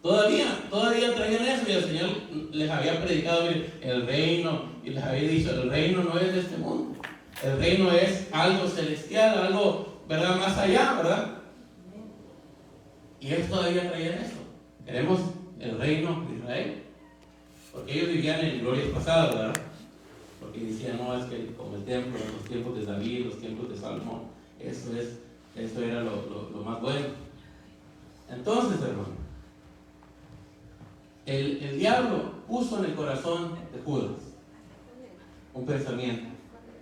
Todavía traían eso y el Señor les había predicado, mire, el reino, y les había dicho, el reino no es de este mundo. El reino es algo celestial, algo, ¿verdad?, más allá, ¿verdad? Y ellos todavía traían eso. Queremos el reino de Israel. Porque ellos vivían en glorias pasadas, ¿verdad? Porque decían, no, es que como el templo, los tiempos de David, los tiempos de Salomón, eso era lo más bueno. Entonces, hermano, el diablo puso en el corazón de Judas un pensamiento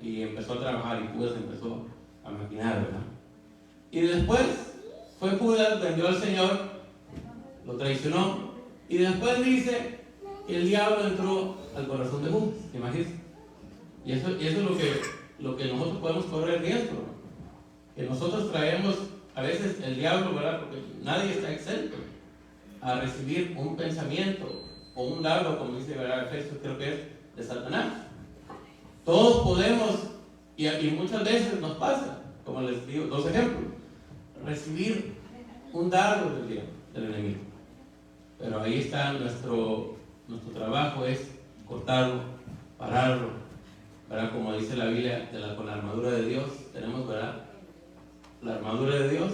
y empezó a trabajar, y Judas empezó a maquinar, ¿verdad? Y después fue Judas, vendió al Señor, lo traicionó, y después dice que el diablo entró al corazón de Judas, imagínense. Y eso es lo que nosotros podemos correr riesgo, ¿no? Que nosotros traemos a veces el diablo, ¿verdad? Porque nadie está exento a recibir un pensamiento o un dardo, como dice, ¿verdad?, Efesios, creo que es de Satanás. Todos podemos, y muchas veces nos pasa, como les digo, 2 ejemplos: recibir un dardo del enemigo. Pero ahí está nuestro trabajo, es cortarlo, pararlo, ¿verdad? Como dice la Biblia, con la armadura de Dios tenemos, ¿verdad?, la armadura de Dios,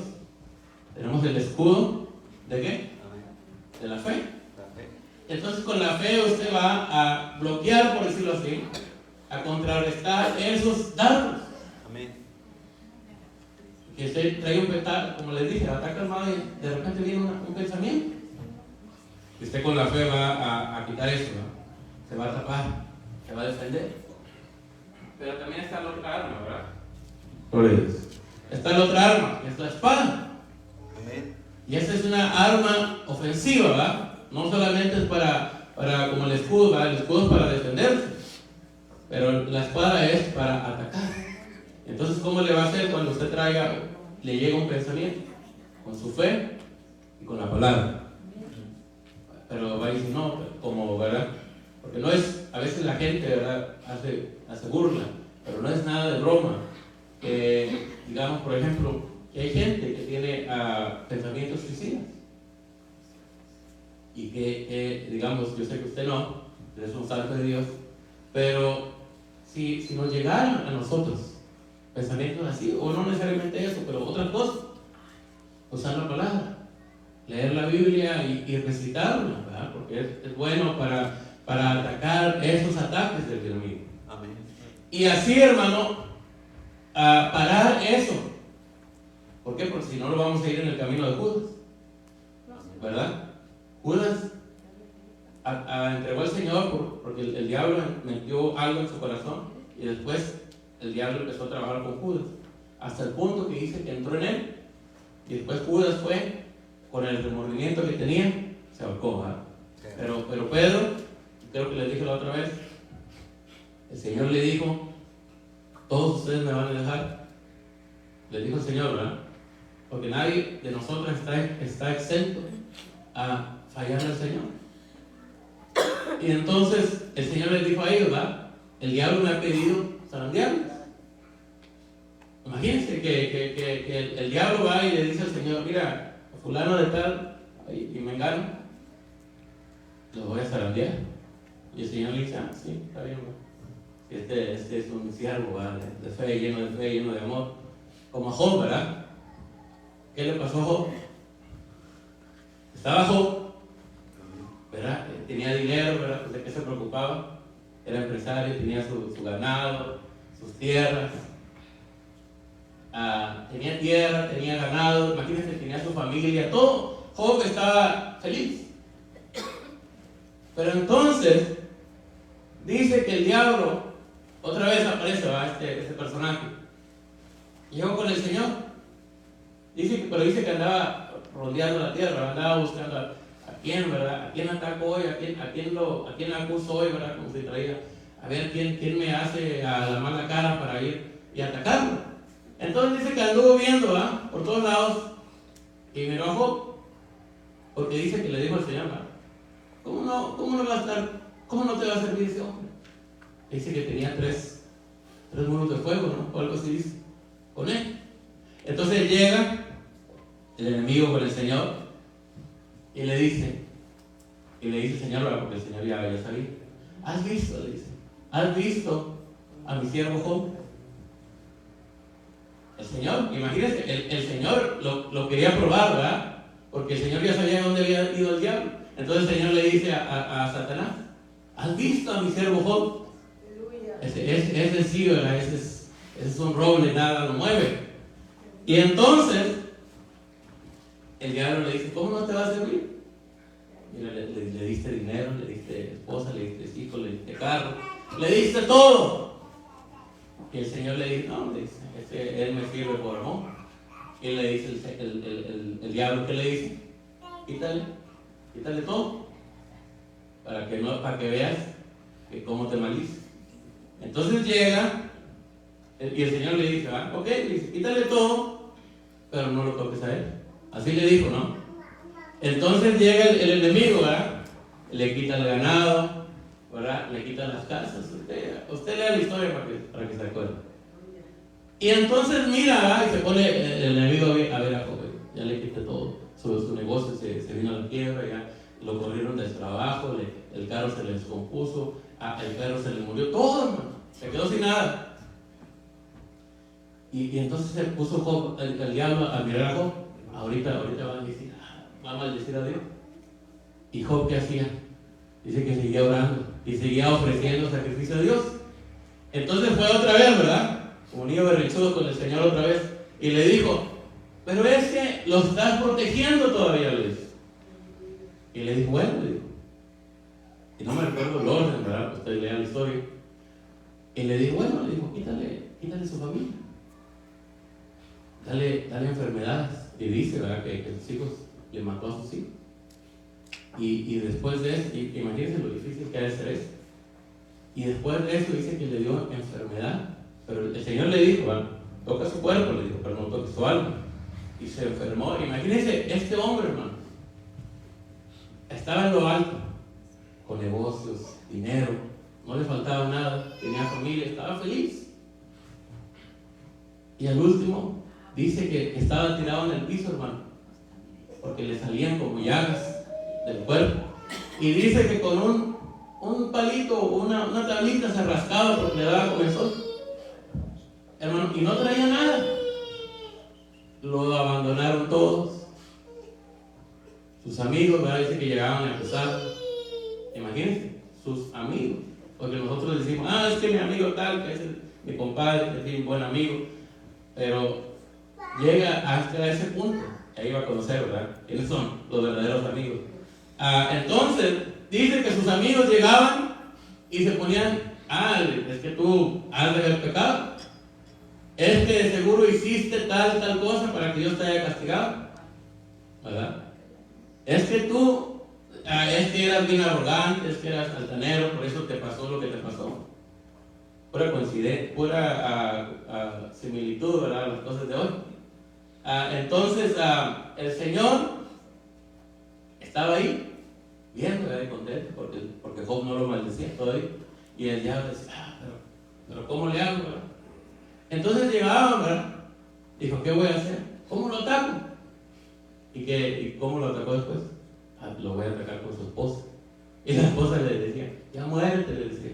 tenemos el escudo ¿de qué? De la fe. Entonces con la fe usted va a bloquear, por decirlo así, a contrarrestar esos dardos. Amén. Que usted trae un petal, como les dije, ataca armado y de repente viene un pensamiento. Y usted con la fe va a quitar eso, ¿no? Se va a tapar, se va a defender. Pero también está la otra arma, ¿verdad? Por eso. Está la otra arma, que es la espada. Amén. Y esta es una arma ofensiva, ¿verdad? No solamente es para como el escudo, ¿verdad? El escudo es para defenderse, pero la espada es para atacar. Entonces, ¿cómo le va a hacer cuando usted le llega un pensamiento? Con su fe y con la palabra. Pero va a decir, no, como, ¿verdad? Porque no es, a veces la gente, ¿verdad?, hace burla, pero no es nada de broma. Que, digamos, por ejemplo, que hay gente que tiene pensamientos suicidas. Y que, digamos, yo sé que usted no, es un santo de Dios, pero si nos llegaran a nosotros pensamientos así, o no necesariamente eso, pero otras cosas, usar la palabra, leer la Biblia y recitarla, ¿verdad? Porque es bueno para atacar esos ataques del enemigo. Amén. Y así, hermano, a parar eso. ¿Por qué? Porque si no, lo vamos a ir en el camino de Judas, ¿verdad? Judas entregó al Señor porque el diablo metió algo en su corazón, y después el diablo empezó a trabajar con Judas hasta el punto que dice que entró en él, y después Judas fue con el remordimiento que tenía, se ahorcó, ¿verdad? Pero Pedro, creo que les dije la otra vez, el Señor le dijo, todos ustedes me van a dejar. Le dijo el Señor, ¿verdad? Porque nadie de nosotros está exento a fallar al Señor. Y entonces el Señor les dijo a ellos, ¿verdad? El diablo me ha pedido zarandearlos. Imagínense que el diablo va y le dice al Señor, mira, fulano de tal y mengano, los voy a zarandear. Y el Señor le dice, sí, está bien, ¿verdad? Este es un siervo, ¿verdad?, de fe, lleno de amor, como a Job, ¿verdad? ¿Qué le pasó a Job? Estaba Job, ¿verdad? Tenía dinero, ¿verdad? Pues ¿de qué se preocupaba? Era empresario, tenía su ganado, sus tierras. Tenía tierra, tenía ganado, imagínense, tenía su familia, todo. Job estaba feliz. Pero entonces dice que el diablo otra vez aparece, ¿verdad?, este personaje. Llegó con el Señor. Pero dice que andaba rodeando la tierra, andaba buscando a quién, ¿verdad? A quién ataco hoy, a quién acuso hoy, ¿verdad? Como se traía, a ver quién me hace a la mala cara para ir y atacarlo. Entonces dice que anduvo viendo, ¿verdad?, por todos lados, y miró a Job, porque dice que le dijo al Señor, ¿verdad?, ¿cómo no te va a servir ese hombre? Dice que tenía tres muros de fuego, ¿no? O algo así dice, con él. Entonces llega el enemigo con el Señor y le dice, Y le dice el Señor, ¿verdad? Porque el Señor ya sabía. ¿Has visto? Le dice. ¿Has visto a mi siervo Job? El Señor, imagínense, el Señor lo quería probar, ¿verdad? Porque el Señor ya sabía dónde había ido el diablo. Entonces el Señor le dice a Satanás, ¿has visto a mi siervo Job? Ese sí, ¿verdad? Ese es un roble, nada lo mueve. Y entonces el diablo le dice, ¿cómo no te va a servir? Mira, le diste dinero, le diste esposa, le diste hijos, le diste carro, le diste todo. Y el Señor le dice, no, le dice, él me sirve por amor. Y le dice el diablo, ¿qué le dice? Quítale todo, para que veas que cómo te maldice. Entonces llega, y el Señor le dice, ok, le dice, quítale todo, pero no lo toques a él. Así le dijo, ¿no? Entonces llega el enemigo, ¿verdad? Le quita el ganado, ¿verdad? Le quita las casas. Usted lea la historia para que se acuerde. Y entonces mira, ¿verdad? Y se pone el enemigo a ver a Job. Ya le quité todo. Su negocio se vino a la quiebra, ya lo corrieron del trabajo, el carro se le descompuso, el perro se le murió, todo, hermano. Se quedó sin nada. Y entonces se puso Job, el diablo a mirar a Job. Ahorita va a maldecir a Dios. ¿Y Job qué hacía? Dice que seguía orando y seguía ofreciendo sacrificio a Dios. Entonces fue otra vez, ¿verdad? Como niño berrinchudo con el Señor otra vez. Y le dijo, pero es que lo estás protegiendo todavía, le dijo. Y le dijo, bueno, le dijo. Y no me recuerdo el orden, ¿verdad? Ustedes lean la historia. Y le dijo, bueno, le dijo, quítale su familia. Dale enfermedades. Y dice, ¿verdad? Que sus hijos le mató a sus hijos. Y después de eso, imagínense lo difícil que ha de ser eso. Y después de eso dice que le dio enfermedad. Pero el Señor le dijo, bueno, toca su cuerpo, le dijo, pero no toque su alma. Y se enfermó. Imagínense, este hombre, hermano, estaba en lo alto, con negocios, dinero, no le faltaba nada, tenía familia, estaba feliz. Y al último, dice que estaba tirado en el piso, hermano, porque le salían como llagas del cuerpo. Y dice que con un palito, una tablita se rascaba porque le daba comezón, hermano, y no traía nada. Lo abandonaron todos. Sus amigos, ¿verdad? Dice que llegaban a empezar. Imagínense, sus amigos. Porque nosotros decimos, es que mi amigo tal, que es mi compadre, que es mi buen amigo. Pero llega hasta ese punto. Ahí va a conocer, ¿verdad? ¿Quiénes son los verdaderos amigos? Entonces, dice que sus amigos llegaban y se ponían, es que tú has de haber pecado. Es que de seguro hiciste tal cosa para que Dios te haya castigado, ¿verdad? Es que tú, es que eras bien arrogante, es que eras altanero, por eso te pasó lo que te pasó. Pura coincidencia, pura similitud, ¿verdad? Las cosas de hoy. Entonces, el Señor estaba ahí, viendo, ¿verdad? Y contento, porque Job no lo maldecía todavía. Y el diablo decía, pero ¿cómo le hago, verdad? Entonces llegaban, ¿verdad? Dijo, ¿qué voy a hacer? ¿Cómo lo ataco? ¿Y cómo lo atacó después? Lo voy a atacar con su esposa. Y la esposa le decía, ya muérete, le decía.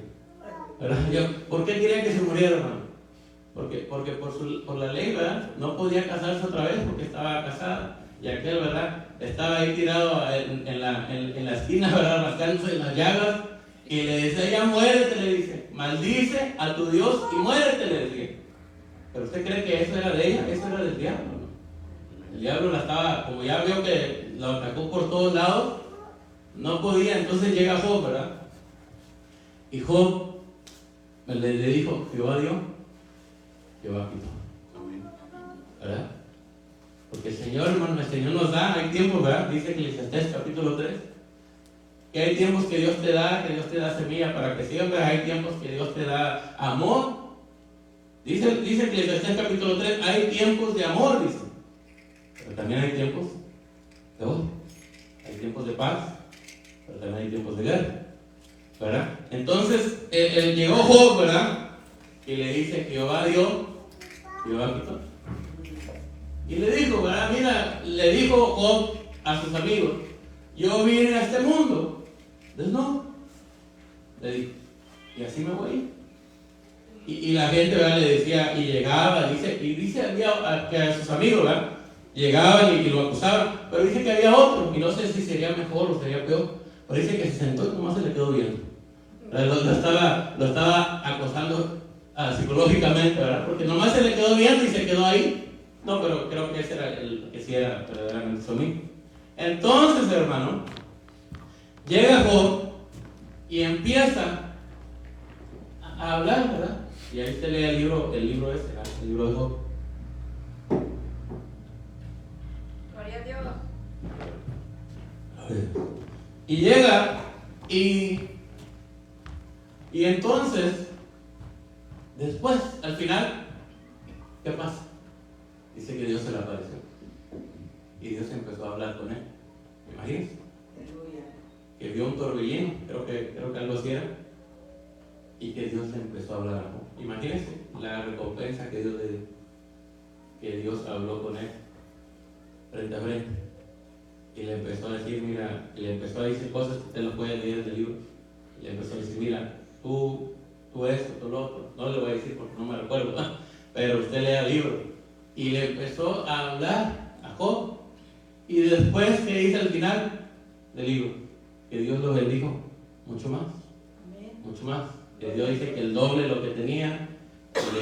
¿Verdad? ¿Por qué quería que se muriera, hermano? Porque por la ley, ¿verdad? No podía casarse otra vez porque estaba casada. Y aquel, ¿verdad? Estaba ahí tirado en la esquina, ¿verdad? Rascándose en las llagas. Y le decía, ya muérete, le dice. Maldice a tu Dios y muérete, le decía. Pero usted cree que eso era de ella, eso era del diablo, ¿no? El diablo la estaba, como ya vio que lo atacó por todos lados, no podía. Entonces llega Job, ¿verdad? Y Job le dijo, Jehová dio, Jehová quitó, ¿verdad? Porque el Señor, hermano, el Señor nos da, hay tiempos, ¿verdad? Dice Eclesiastés capítulo 3, que hay tiempos que Dios te da semilla para que siembres, hay tiempos que Dios te da amor. Dice Eclesiastés capítulo 3, hay tiempos de amor, dice. Pero también hay tiempos de odio. Hay tiempos de paz, pero también hay tiempos de guerra, ¿verdad? Entonces, llegó Job, ¿verdad? Y le dice, Jehová dio, Jehová quitó. Y le dijo, ¿verdad? Mira, le dijo Job a sus amigos, yo vine a este mundo desnudo, le dijo, y así me voy. Y la gente, ¿verdad?, le decía, y llegaba, dice había que a sus amigos, ¿verdad?, llegaban y lo acusaban, pero dice que había otro, y no sé si sería mejor o sería peor, pero dice que se sentó y nomás se le quedó viendo. Lo estaba acosando psicológicamente, ¿verdad?, porque nomás se le quedó viendo y se quedó ahí. No, pero creo que ese era el que sí era verdaderamente su amigo. Entonces, hermano, llega Job y empieza a hablar, ¿verdad? Y ahí se lee el libro ese, ¿verdad?, el libro de Job. Gloria a Dios. Y llega y entonces, después, al final, ¿qué pasa? Dice que Dios se le apareció. Y Dios empezó a hablar con él. Imagínense. Que vio un torbellino, creo que algo así era. Y que Dios le empezó a hablar a Job. Imagínense la recompensa que Dios le dio. Que Dios habló con él frente a frente. Y le empezó a decir, mira, y le empezó a decir cosas que usted lo puede leer en el libro. Y le empezó a decir, mira, tú esto, tú lo otro. No le voy a decir porque no me recuerdo, ¿no? Pero usted lea el libro. Y le empezó a hablar a Job. Y después, ¿qué dice al final del libro? Que Dios lo bendijo mucho más. Amén. Mucho más. Que Dios dice que el doble de lo que tenía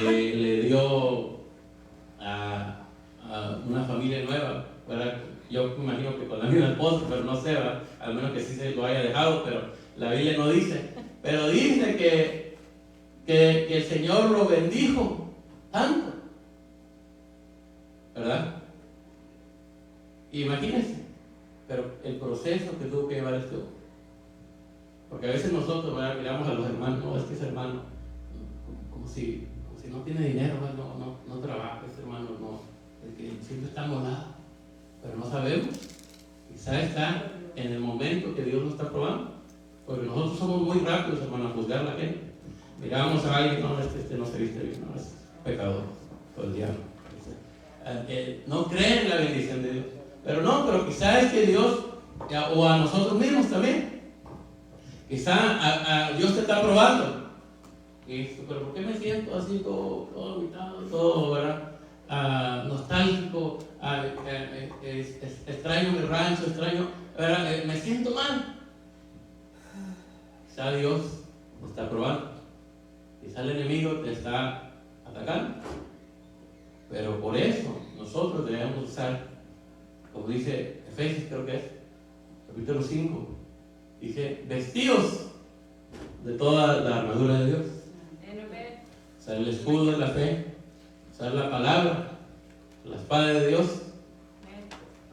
le dio a una familia nueva, ¿verdad? Yo me imagino que con la misma esposa, pero no sé, ¿verdad?, al menos que sí se lo haya dejado, pero la Biblia no dice. Pero dice que el Señor lo bendijo tanto, ¿verdad? Imagínense, pero el proceso que tuvo que llevar este hombre. Porque a veces nosotros, ¿verdad?, miramos a los hermanos, no, es que ese hermano, como si no tiene dinero, no trabaja, ese hermano no, es que siempre está molado. Pero no sabemos, quizá está en el momento que Dios lo está probando, porque nosotros somos muy rápidos, hermano, a juzgar a la gente. Miramos a alguien, no, este no se viste bien, no, es pecador, o el diablo. No creen en la bendición de Dios, pero quizá es que Dios, o a nosotros mismos también, quizá Dios te está probando. Y pero ¿por qué me siento así todo aguitado, todo, ¿verdad?, nostálgico, extraño mi rancho, me siento mal? Quizá Dios te está probando, quizá el enemigo te está atacando, pero por eso nosotros debemos usar, como dice Efesios, creo que es capítulo 5, dice, vestidos de toda la armadura de Dios, usar el escudo de la fe, usar la palabra, la espada de Dios,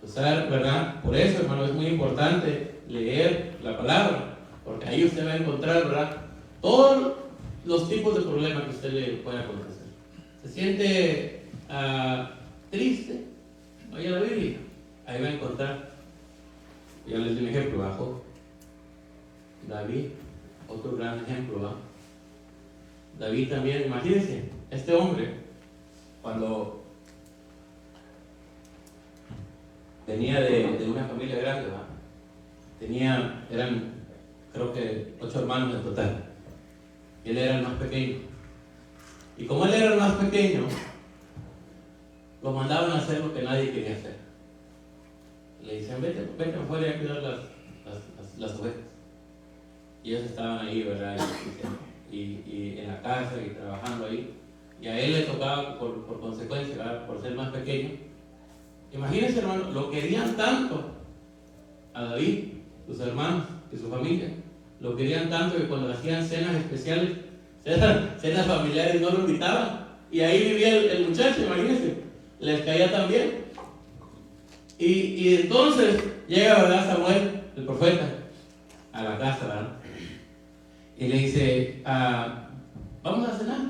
usar, ¿verdad? Por eso, hermano, es muy importante leer la palabra, porque ahí usted va a encontrar, ¿verdad?, todos los tipos de problemas que usted le pueda acontecer. Se siente triste, vaya a la Biblia, ahí va a encontrar. Ya les di un ejemplo, bajo David, otro gran ejemplo, ¿verdad? David también, imagínense, este hombre, cuando venía de una familia grande, ¿verdad?, eran creo que 8 hermanos en total, y él era el más pequeño. Y como él era el más pequeño, lo mandaban a hacer lo que nadie quería hacer. Le decían, vete afuera a cuidar las ovejas. Y ellos estaban ahí, ¿verdad?, y en la casa y trabajando ahí. Y a él le tocaba por consecuencia, ¿verdad?, por ser más pequeño. Imagínense, hermano, lo querían tanto a David, sus hermanos y su familia. Lo querían tanto que cuando hacían cenas especiales, cenas familiares, no lo invitaban. Y ahí vivía el muchacho, imagínense, les caía tan bien. Y entonces llega, ¿verdad?, Samuel, el profeta, a la casa, ¿verdad?, y le dice, vamos a cenar,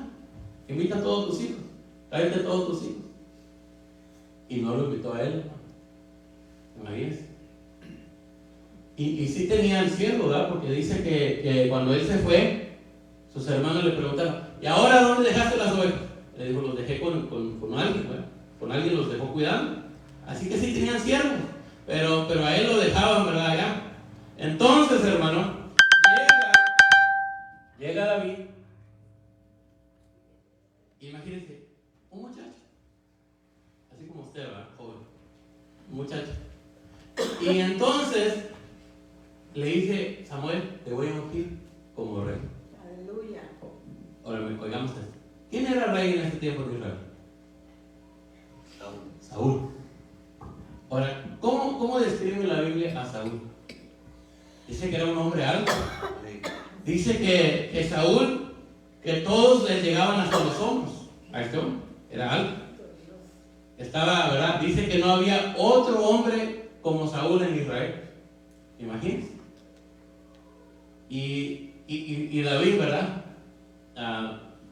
invita a todos tus hijos, tráete a todos tus hijos. Y no lo invitó a él, imagínense. Y sí tenía el siervo, ¿verdad?, porque dice que cuando él se fue, sus hermanos le preguntaron, ¿y ahora dónde dejaste las ovejas? Le dijo, los dejé con alguien, ¿verdad?, con alguien los dejó cuidando. Así que sí tenían siervos, pero a él lo dejaban, ¿verdad?, allá. Entonces, hermano, Y entonces le dice Samuel, te voy a ungir como rey. Aleluya. Ahora oigamos esto. ¿Quién era rey en este tiempo de Israel? Saúl. Ahora, ¿cómo describe la Biblia a Saúl? Dice que era un hombre alto. Dice que Saúl, que todos le llegaban hasta los hombros. A este hombre, era alto. Estaba, ¿verdad? Dice que no había otro hombre como Saúl en Israel. Imagínense. Y David, ¿verdad?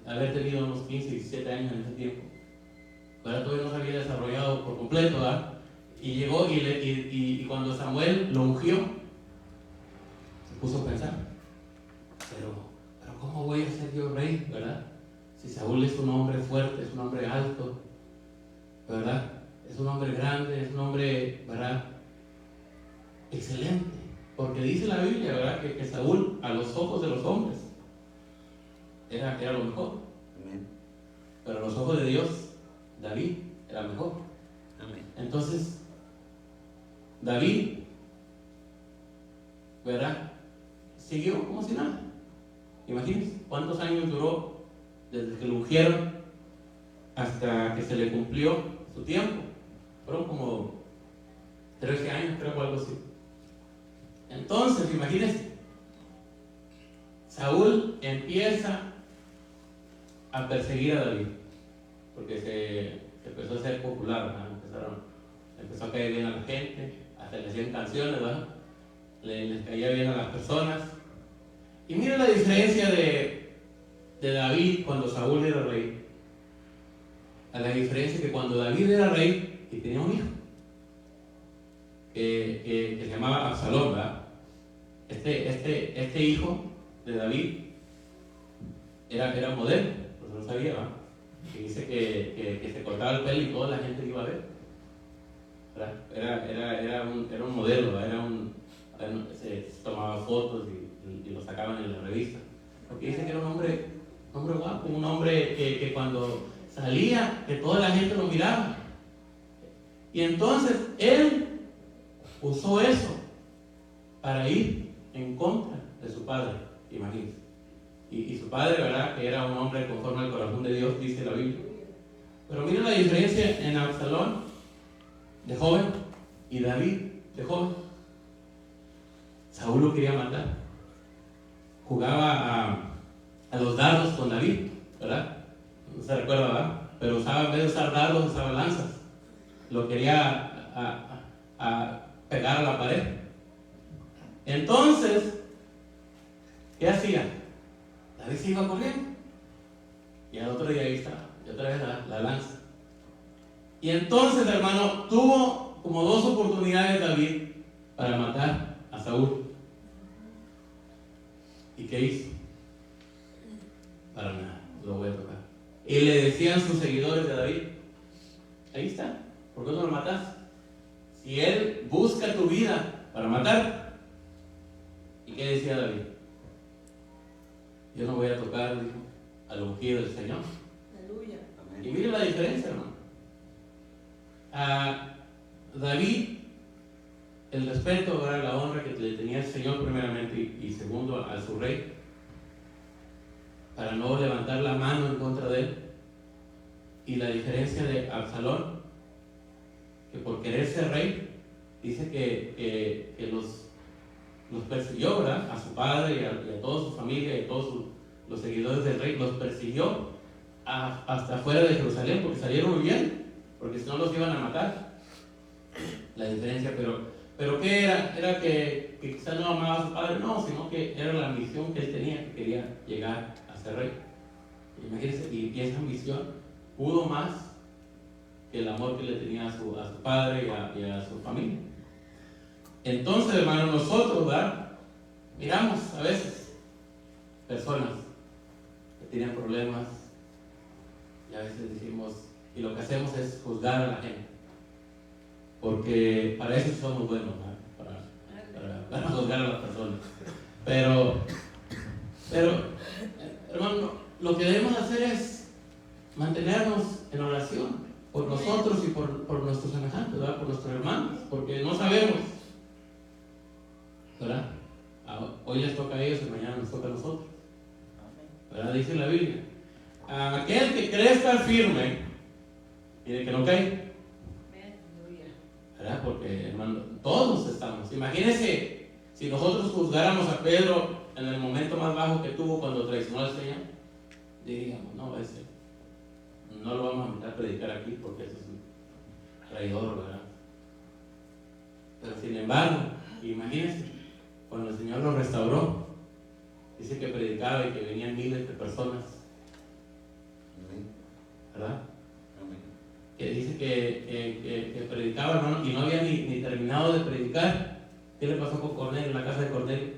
Haber tenido unos 15, 17 años en ese tiempo. ¿Verdad? Todavía no se había desarrollado por completo, ¿verdad? Y llegó y cuando Samuel lo ungió, se puso a pensar, pero ¿cómo voy a ser yo rey, verdad? Si Saúl es un hombre fuerte, es un hombre alto, ¿verdad? Es un hombre grande, es un hombre, ¿verdad? Excelente. Porque dice la Biblia, ¿verdad? Que Saúl, a los ojos de los hombres, era lo mejor. Amén. Pero a los ojos de Dios, David era mejor. Amén. Entonces, David, ¿verdad? Siguió como si nada. Imagínense cuántos años duró desde que lo ungieron hasta que se le cumplió su tiempo. Fueron como 13 años, creo, o algo así. Entonces, imagínense, Saúl empieza a perseguir a David, porque se empezó a ser popular, ¿verdad? Empezó a caer bien a la gente, hasta le hacían canciones, ¿verdad? Les caía bien a las personas. Y mira la diferencia de David cuando Saúl era rey, a la diferencia que cuando David era rey y tenía un hijo que se llamaba Absalón, ¿verdad? Este hijo de David era modelo, pues no sabía, ¿verdad? Que dice que se cortaba el pelo y toda la gente lo iba a ver, ¿verdad? Era un modelo, ¿verdad? Se tomaba fotos y lo sacaban en la revista, porque dice que era un hombre guapo, un hombre que cuando salía, que toda la gente lo miraba. Y entonces él usó eso para ir en contra de su padre, imagínense. Y su padre, ¿verdad? Que era un hombre conforme al corazón de Dios, dice la Biblia. Pero miren la diferencia en Absalón de joven y David de joven. Saúl lo quería matar. Jugaba a los dardos con David, ¿verdad? No se recuerda, ¿verdad? Pero en vez de usar dardos, usaba lanzas. Lo quería a pegar a la pared. Entonces, ¿qué hacía? David se iba corriendo. Y al otro día ahí está, y otra vez la lanza. Y entonces, hermano, tuvo como 2 oportunidades David para matar a Saúl. ¿Y qué hizo? Para nada, lo voy a tocar. Y le decían sus seguidores de David, ahí está, ¿por qué no lo matas? Si él busca tu vida para matar. ¿Y qué decía David? Yo no voy a tocar, dijo, al ungido del Señor. Aleluya. Y mire la diferencia, hermano. A David, el respeto, ¿verdad? La honra que le tenía el Señor primeramente y segundo a su rey, para no levantar la mano en contra de él. Y la diferencia de Absalón, que por querer ser rey, dice que los persiguió, ¿verdad? A su padre y a toda su familia y a todos los seguidores del rey, los persiguió hasta afuera de Jerusalén, porque salieron huyendo, porque si no los iban a matar. La diferencia, pero ¿qué era? Era que quizás no amaba a su padre, no, sino que era la ambición que él tenía, que quería llegar a ser rey. Imagínense, y esa ambición pudo más que el amor que le tenía a su padre y a su familia. Entonces, hermano, nosotros, ¿verdad? Miramos a veces personas que tienen problemas y a veces decimos, y lo que hacemos es juzgar a la gente, porque para eso somos buenos, ¿verdad? Para juzgar a las personas. Pero, hermano, lo que debemos hacer es mantenernos en oración por nosotros y por nuestros semejantes, ¿verdad? Por nuestros hermanos, porque no sabemos ¿verdad? Hoy les toca a ellos y mañana nos toca a nosotros, ¿verdad? Dice la Biblia: a aquel que cree estar firme y de que no cae, ¿verdad? Porque, hermano, todos estamos. Imagínense si nosotros juzgáramos a Pedro en el momento más bajo que tuvo cuando traicionó al Señor. Diríamos: no, ese no lo vamos a meter a predicar aquí porque ese es un traidor, ¿verdad? Pero sin embargo, imagínense, cuando el Señor lo restauró, dice que predicaba y que venían miles de personas, ¿verdad? Que dice que predicaba, hermano, y no había ni terminado de predicar. ¿Qué le pasó con Cornelio en la casa de Cornelio?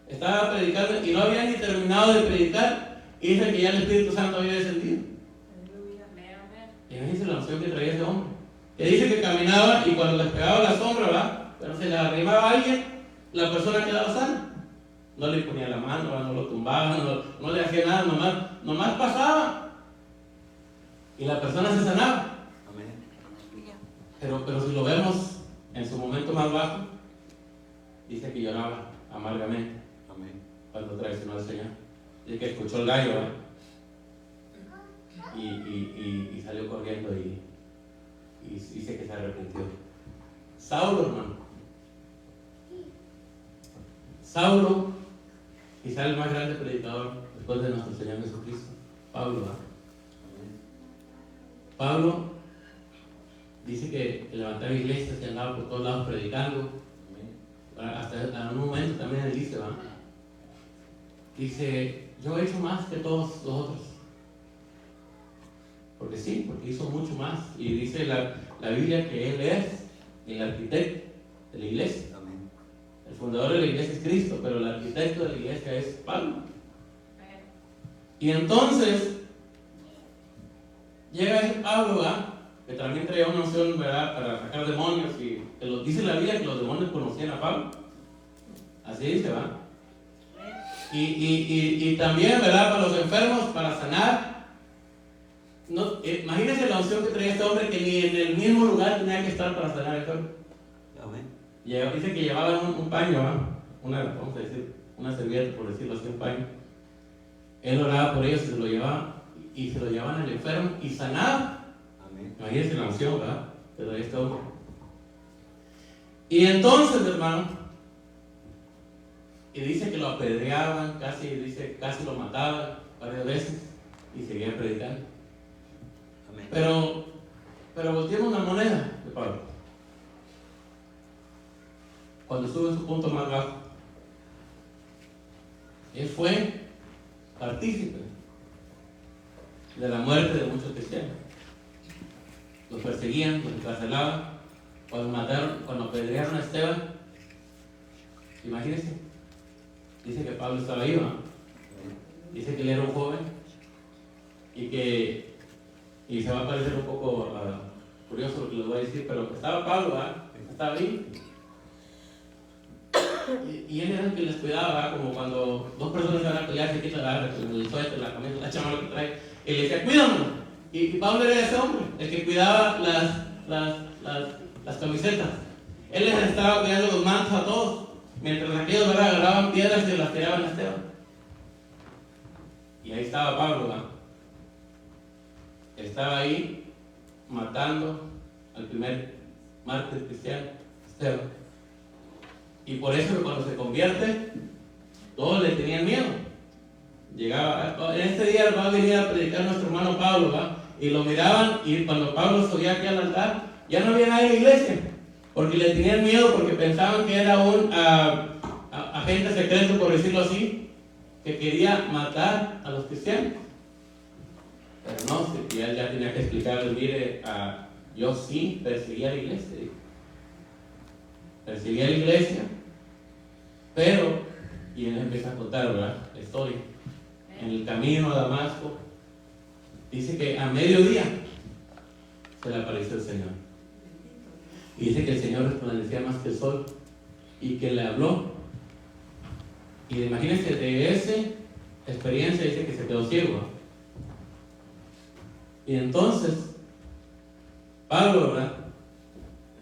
Estaba predicando y no había ni terminado de predicar, y dice que ya el Espíritu Santo había descendido. Imagínense la unción que traía ese hombre, que dice que caminaba y cuando les pegaba la sombra, ¿verdad? Pero se le arrimaba a alguien, la persona quedaba sana. No le ponía la mano, ¿verdad? No lo tumbaba, no le hacía nada, nomás pasaba y la persona se sanaba. Pero si lo vemos en su momento más bajo, dice que lloraba amargamente cuando traicionó al Señor. Dice que escuchó el gallo, ¿verdad? Y salió corriendo y dice que se arrepintió. Saulo, hermano. Saulo, quizá el más grande predicador después de nuestro Señor Jesucristo. Pablo, ¿verdad? Pablo dice que levantaba iglesias y andaba por todos lados predicando. Hasta en un momento también él dice, ¿verdad? Dice: yo he hecho más que todos los otros. Porque sí, porque hizo mucho más. Y dice la Biblia que él es el arquitecto de la iglesia. El fundador de la iglesia es Cristo, pero el arquitecto de la iglesia es Pablo. Y entonces llega ese Pablo, ¿verdad? Que también traía una unción, ¿verdad?, para sacar demonios, y que dice la Biblia que los demonios conocían a Pablo. Así dice, ¿verdad? Y también, ¿verdad?, para los enfermos, para sanar. No, imagínense la unción que traía este hombre, que ni en el mismo lugar tenía que estar para sanar enfermos. Dice que llevaba un paño, ¿verdad? Vamos a decir, una servilleta, por decirlo así, un paño. Él oraba por ellos y se lo llevaban al enfermo y sanaba. Imagínense la unción, ¿verdad?, que traía este hombre. Y entonces, hermano, y dice que lo apedreaban, casi lo mataban varias veces, y seguía predicando. Pero volteemos una moneda de Pablo. Cuando estuvo en su punto más bajo, él fue partícipe de la muerte de muchos cristianos. Los perseguían, los encarcelaban. Cuando apedrearon a Esteban, imagínense, dice que Pablo estaba ahí, ¿no? Dice que él era un joven y se va a parecer un poco curioso lo que les voy a decir, pero estaba Pablo, ¿verdad? Estaba ahí. Y él era el que les cuidaba, ¿verdad? Como cuando dos personas se van a pelear, se quita el suéter, la camisa, la chamarra que trae, y le decía: cuídamelo. Y Pablo era ese hombre, el que cuidaba las camisetas. Él les estaba cuidando los mantos a todos, mientras aquellos, ¿verdad?, agarraban piedras y las tiraban a Esteban. Y ahí estaba Pablo, ¿verdad? Estaba ahí matando al primer mártir cristiano, Esteban. Y por eso que cuando se convierte, todos le tenían miedo. Llegaba, en este día va a venir a predicar nuestro hermano Pablo, ¿va? Y lo miraban, y cuando Pablo subía aquí al altar, ya no había nadie en la iglesia, porque le tenían miedo, porque pensaban que era un agente secreto, por decirlo así, que quería matar a los cristianos. Pero no, si él ya tenía que explicarles: mire, yo sí perseguía a la iglesia. Perseguía a la iglesia, pero, y él empieza a contar, ¿verdad?, la historia. En el camino a Damasco, dice que a mediodía se le apareció el Señor. Y dice que el Señor resplandecía más que el sol y que le habló. Y imagínense, de esa experiencia dice que se quedó ciego. Y entonces, Pablo, ¿verdad?,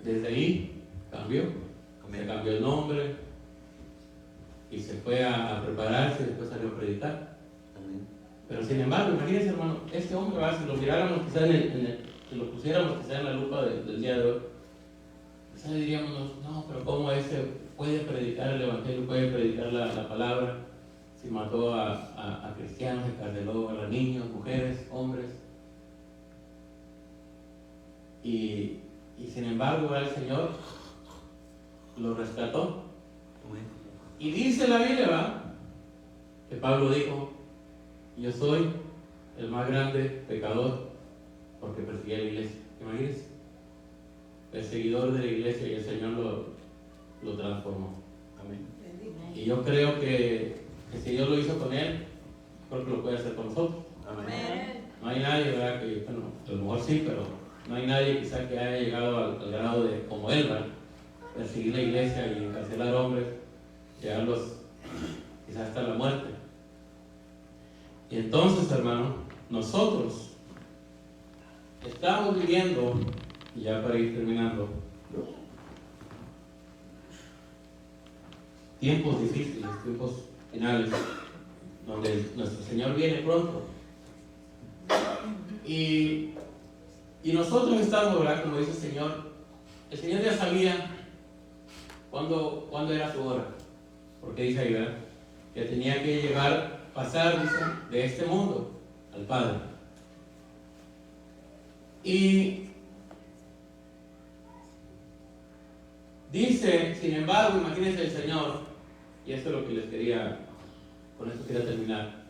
desde ahí cambió. Se cambió el nombre, fue a prepararse y después salió a predicar. Amén. Pero sin embargo, imagínense, hermano, este hombre, ¿verdad? Si lo miráramos quizá si lo pusiéramos quizá en la lupa del día de hoy, quizá diríamos, no, pero ¿cómo ese puede predicar el evangelio, puede predicar la palabra? Si mató a cristianos, encarceló a niños, mujeres, hombres. Y sin embargo, ¿verdad? El Señor lo rescató. Amén. Y dice la Biblia, ¿verdad? Que Pablo dijo: yo soy el más grande pecador porque perseguí a la iglesia. Imagínense, perseguidor de la iglesia, y el Señor lo transformó. Amén. Y yo creo que si Dios lo hizo con él, creo que lo puede hacer con nosotros. Amén. No hay nadie, ¿verdad? Que, bueno, a lo mejor sí, pero no hay nadie quizá que haya llegado al grado de, como él, ¿verdad? Perseguir la iglesia y encarcelar hombres, llevarlos quizás hasta la muerte. Y entonces, hermano, nosotros estamos viviendo, y ya para ir terminando, tiempos difíciles, tiempos finales, donde nuestro Señor viene pronto. Y nosotros estamos, ¿verdad? Como dice el Señor ya sabía cuándo era su hora, porque dice ahí, ¿verdad? Que tenía que pasar, dice, de este mundo al Padre. Y dice, sin embargo, imagínense el Señor, y esto es lo que con esto quería terminar.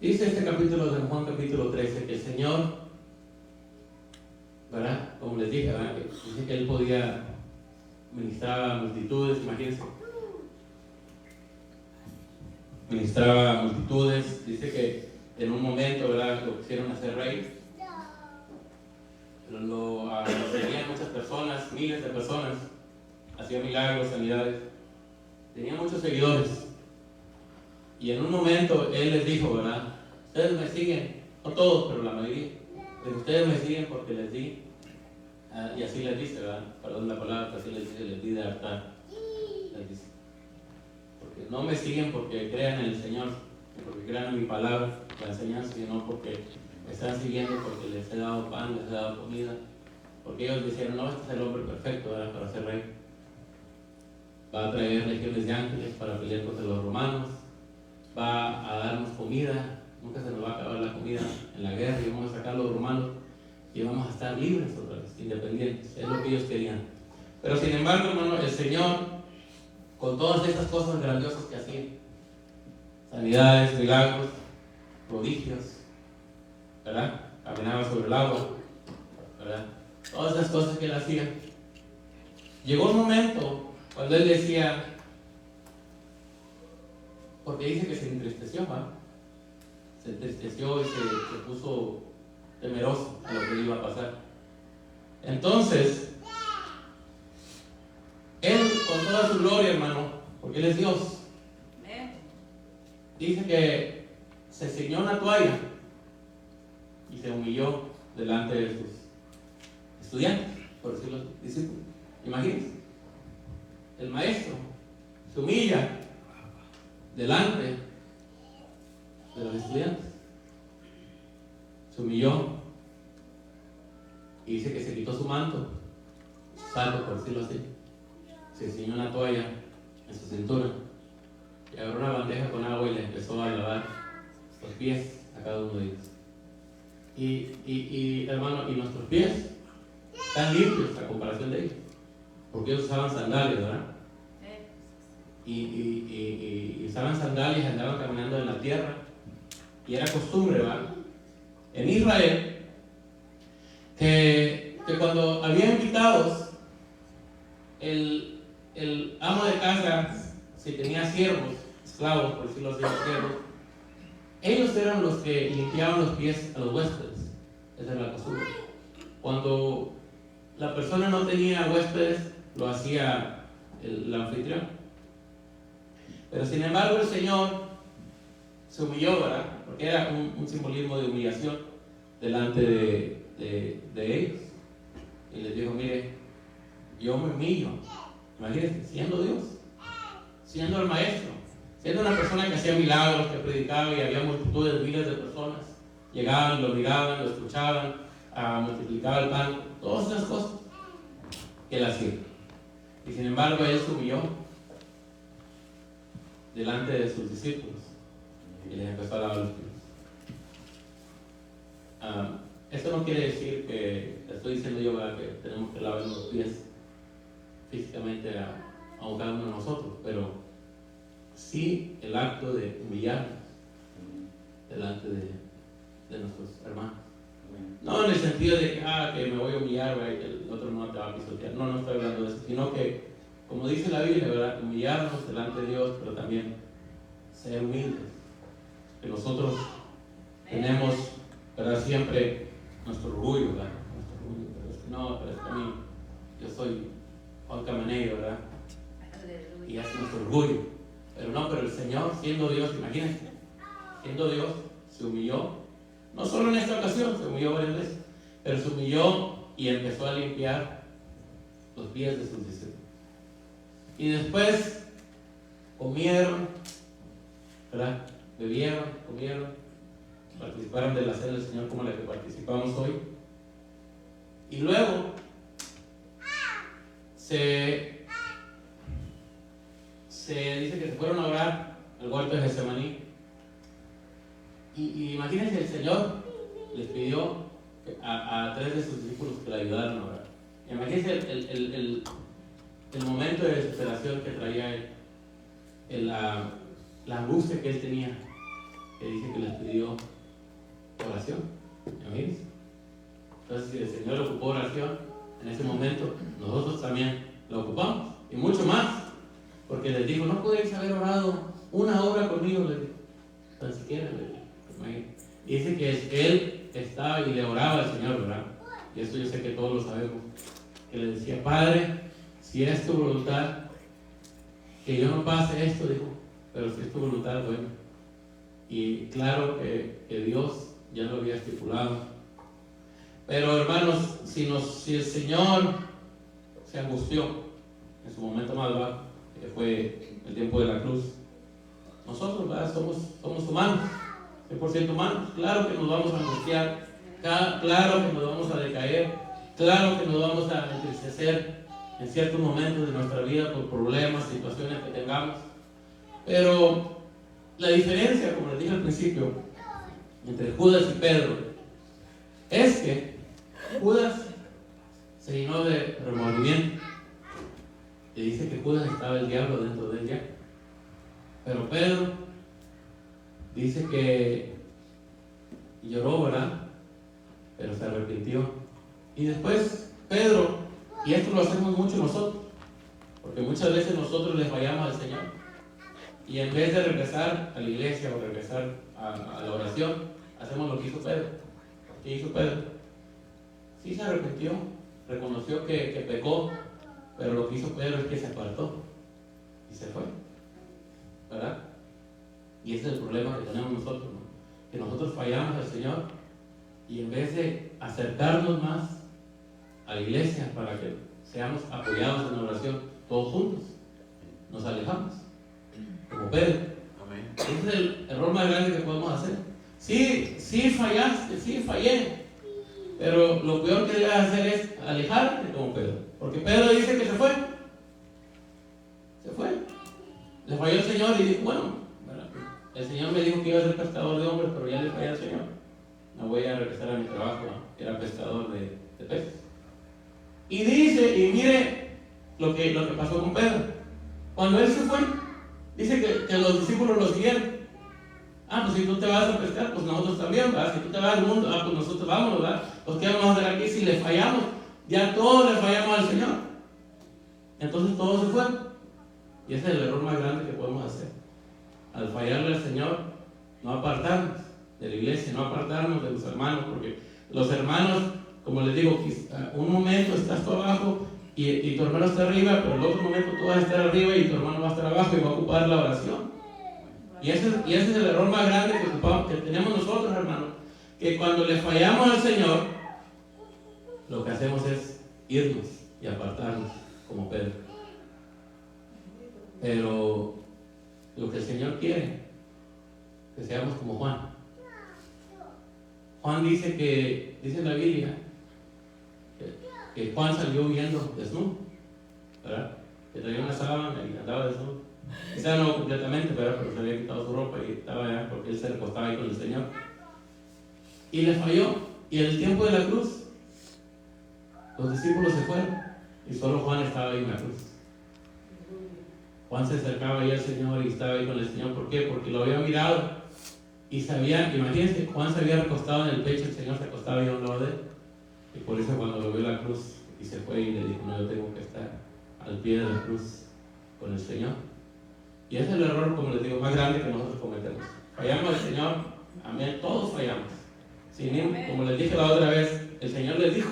Dice este capítulo de Juan, capítulo 13, que el Señor, ¿verdad? Como les dije, ¿verdad? Que dice que Él podía ministrar a multitudes, imagínense. Ministraba a multitudes, dice que en un momento, ¿verdad?, lo quisieron hacer rey. Lo seguían muchas personas, miles de personas, hacía milagros, sanidades, tenía muchos seguidores. Y en un momento Él les dijo, ¿verdad? Ustedes me siguen, no todos, pero la mayoría, pero ustedes me siguen porque les di, y así les dice, ¿verdad? Perdón la palabra, pero así les di de hartar, les dice. Porque no me siguen porque crean en el Señor, porque crean en mi palabra, la enseñanza, sino porque me están siguiendo porque les he dado pan, les he dado comida, porque ellos dijeron, no, este es el hombre perfecto, ¿verdad?, para ser rey. Va a traer legiones de ángeles para pelear contra los romanos, va a darnos comida, nunca se nos va a acabar la comida en la guerra, y vamos a sacar a los romanos y vamos a estar libres otra vez, independientes. Es lo que ellos querían. Pero sin embargo, hermano, el Señor, con todas estas cosas grandiosas que hacía, sanidades, milagros, prodigios, ¿verdad? Caminaba sobre el agua, ¿verdad? Todas esas cosas que Él hacía. Llegó un momento cuando Él decía, porque dice que se entristeció, ¿verdad? Se entristeció y se puso temeroso a lo que iba a pasar. Entonces, Él, con toda su gloria, hermano, porque Él es Dios, dice que se ciñó una toalla y se humilló delante de sus estudiantes, por decirlo así, discípulos. Imagínense, el maestro se humilla delante de los estudiantes, se humilló y dice que se quitó su manto, su saco, por decirlo así, se ciñó una toalla en su cintura y agarró una bandeja con agua y le empezó a lavar los pies a cada uno de ellos. Y hermano, y nuestros pies están limpios a comparación de ellos, porque ellos usaban sandalias, ¿verdad? Y usaban sandalias y andaban caminando en la tierra, y era costumbre, ¿verdad?, en Israel, que cuando había invitados, el amo de casa, si tenía siervos, esclavos, por decirlo así, siervos, ellos eran los que limpiaban los pies a los huéspedes. Esa era la costumbre. Cuando la persona no tenía huéspedes, lo hacía el anfitrión. Pero sin embargo el Señor se humilló, ¿verdad? Porque era un simbolismo de humillación delante de ellos. Y les dijo, mire, yo me humillo. Imagínense, siendo Dios, siendo el maestro, Siendo una persona que hacía milagros, que predicaba y había multitudes, miles de personas, llegaban, lo miraban, lo escuchaban, multiplicaba el pan, todas esas cosas que él hacía. Y sin embargo, él se humilló delante de sus discípulos y les empezó a lavar los pies. Esto no quiere decir que, estoy diciendo yo, ¿verdad?, que tenemos que lavar los pies físicamente a cada uno de nosotros, pero sí el acto de humillarnos delante de nuestros hermanos. No en el sentido de que me voy a humillar, ¿verdad?, y que el otro no te va a pisotear. No estoy hablando de eso, sino que, como dice la Biblia, ¿verdad?, humillarnos delante de Dios, pero también ser humildes. Que nosotros tenemos, ¿verdad?, siempre nuestro orgullo, ¿verdad? Nuestro orgullo, pero es que a mí, yo soy Juan Camaney, ¿verdad? Y es nuestro orgullo. Pero el Señor, siendo Dios, imagínense, siendo Dios, se humilló. No solo en esta ocasión, se humilló varias veces, pero se humilló y empezó a limpiar los pies de sus discípulos. Y después comieron, ¿verdad? Bebieron, comieron, participaron de la cena del Señor como la que participamos hoy. Y luego se dice que se fueron a orar al huerto de Getsemaní. Y imagínense, el Señor les pidió a 3 de sus discípulos que le ayudaran a orar. Imagínense el momento de desesperación que traía él, la angustia que él tenía, que dice que les pidió oración. Imagínense. Entonces, si el Señor ocupó oración en ese momento, nosotros también lo ocupamos, y mucho más, porque les dijo: no podéis haber orado una hora conmigo, les dijo, tan siquiera, les dijo. Y dice que él estaba y le oraba al Señor, ¿verdad? Y eso yo sé que todos lo sabemos, que le decía: Padre, si es tu voluntad que yo no pase esto, dijo, pero si es tu voluntad, bueno. Y claro que Dios ya lo había estipulado. Pero hermanos, si el Señor se angustió en su momento más bajo, que fue el tiempo de la cruz, nosotros, ¿verdad?, somos humanos, 100% humanos. Claro que nos vamos a angustiar, claro que nos vamos a decaer, claro que nos vamos a entristecer en ciertos momentos de nuestra vida por problemas, situaciones que tengamos. Pero la diferencia, como les dije al principio, entre Judas y Pedro es que Judas se llenó de remordimiento y dice que Judas estaba el diablo dentro de él ya. Pero Pedro dice que lloró, ¿verdad?, pero se arrepintió. Y después Pedro, y esto lo hacemos mucho nosotros, porque muchas veces nosotros le fallamos al Señor, y en vez de regresar a la iglesia o regresar a la oración, hacemos lo que hizo Pedro. ¿Qué hizo Pedro? Sí se arrepintió, reconoció que pecó, pero lo que hizo Pedro es que se apartó y se fue, ¿verdad? Y ese es el problema que tenemos nosotros, ¿no? Que nosotros fallamos al Señor y en vez de acercarnos más a la iglesia para que seamos apoyados en la oración todos juntos, nos alejamos, como Pedro. Amén. Ese es el error más grande que podemos hacer. Sí fallaste, sí fallé, pero lo peor que debes hacer es alejarte como Pedro, porque Pedro dice que se fue, le falló el Señor y dijo: bueno, el Señor me dijo que iba a ser pescador de hombres, pero ya le fallé al Señor, no voy a regresar a mi trabajo, ¿no? Era pescador de peces. Y dice, y mire lo que pasó con Pedro. Cuando él se fue, dice que los discípulos lo siguieron. Pues si tú te vas a pescar, pues nosotros también, ¿verdad? Si tú te vas al mundo, pues nosotros vamos, ¿verdad? Pues ¿qué vamos a hacer aquí si le fallamos? Ya todos le fallamos al Señor. Entonces todos se fueron. Y ese es el error más grande que podemos hacer. Al fallarle al Señor, no apartarnos de la iglesia, no apartarnos de los hermanos, porque los hermanos, como les digo, un momento estás tú abajo y tu hermano está arriba, pero el otro momento tú vas a estar arriba y tu hermano va a estar abajo y va a ocupar la oración. Y ese es el error más grande que tenemos nosotros, hermanos, que cuando le fallamos al Señor, lo que hacemos es irnos y apartarnos, como Pedro. Pero lo que el Señor Señor quiere que seamos como Juan. Juan dice en la Biblia, que Juan salió huyendo desnudo, ¿verdad? Que traía una sábana y andaba desnudo. Quizá no completamente, ¿verdad? Pero se había quitado su ropa y estaba allá porque él se recostaba ahí con el Señor. Y le falló. Y en el tiempo de la cruz, los discípulos se fueron y solo Juan estaba ahí en la cruz. Juan se acercaba ahí al Señor y estaba ahí con el Señor. ¿Por qué? Porque lo había mirado y sabía, imagínense, Juan se había recostado en el pecho, el Señor se acostaba ahí a un lado de él. Y por eso cuando lo vio en la cruz y se fue y le dijo, no, yo tengo que estar al pie de la cruz con el Señor. Y ese es el error, como les digo, más grande que nosotros cometemos. Fallamos al Señor, amén, todos fallamos. Como les dije la otra vez, el Señor les dijo,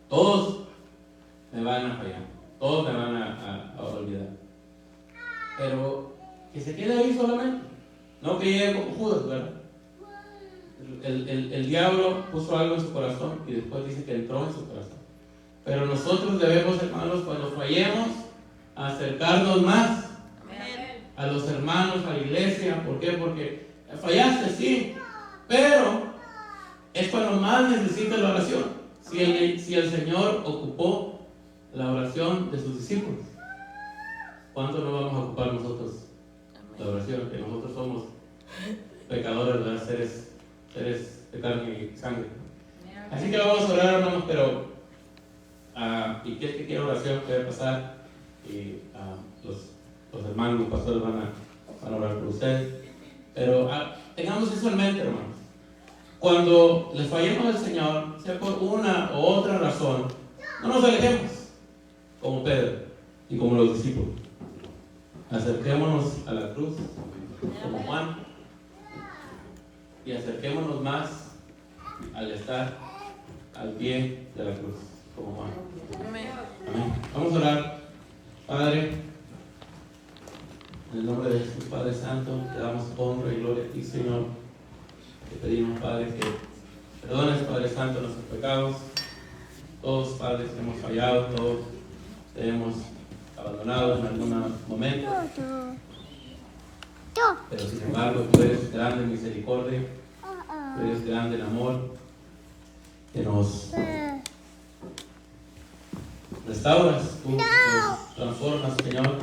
todos me van a fallar, todos me van a olvidar. Pero que se quede ahí solamente, no que llegue como Judas, ¿verdad? El diablo puso algo en su corazón y después dice que entró en su corazón. Pero nosotros debemos, hermanos, cuando fallemos, acercarnos más a los hermanos, a la iglesia. ¿Por qué? Porque fallaste, sí, pero es cuando más necesitas la oración. Si el Señor ocupó la oración de sus discípulos, ¿cuánto no vamos a ocupar nosotros la oración? Que nosotros somos pecadores, ¿verdad? Seres de carne y sangre. Así que vamos a orar, hermanos, pero y que quiera oración puede pasar y los hermanos, los pastores van a orar por ustedes. Pero tengamos eso en mente, hermanos. Cuando les fallemos al Señor, sea por una u otra razón, no nos alejemos como Pedro y como los discípulos. Acerquémonos a la cruz como Juan y acerquémonos más al estar al pie de la cruz como Juan. Amén. Vamos a orar. Padre, en el nombre de Jesús, Padre Santo, te damos honra y gloria a ti, Señor. Te pedimos, Padre, que perdones, Padre Santo, nuestros pecados. Todos, Padre, hemos fallado, todos te hemos abandonado en algún momento. Pero sin embargo, tú eres grande en misericordia, tú eres grande en amor, que nos restauras, tú nos transformas, Señor.